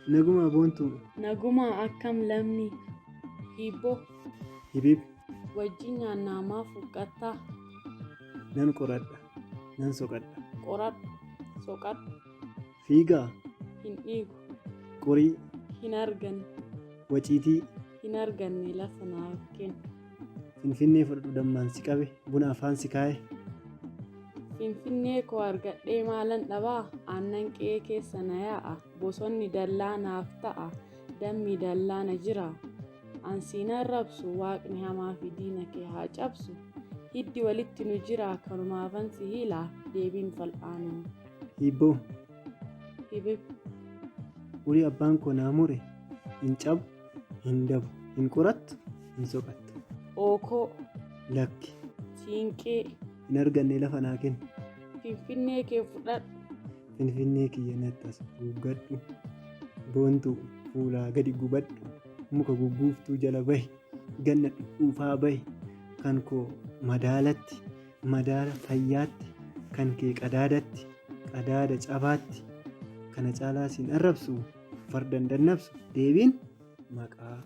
Naguma boontu Naguma akkam lamni hibboo hibib wajjin nyaannamaaf huqqattaa nan qoradha nan soqadha qoradhu soqadhu fiigaa hin dhiigu qorii hin arganne waciitii hin arganne lafa naaf kennu finfinnee fudhadhu dammaan si qabe buna afaan si kaa'e finfinnee koo argadhee maalan dhabaa aannan qe'ee keessa na yaa'a bosonni dallaa naaf ta'a dammi dallaa na jira ansiinan rabsu waaqni hamaa fi diina kee haa cabsu hiddi walitti nu jira kanumaafan si hiila deebiin fal'aanuu hibboo hibib urii abbaan koo naa mure hin cabu hin dabu hin qorattu hin soqattu ookoo lakki siinqee hin arganne lafa naa kennu finfinnee kee fudhadhu finfinnee kiyya nattas guggadhu boontuu fuulaa gadi gubadhu muka gugguuftuu jala bahi ganna dhuufaa bahi kan koo madaalatti madaala fayyaatti kan kee qadaadatti qadaada cabaatti kana caalaa siin arrabsu fardan dannabsu deebiin maqaa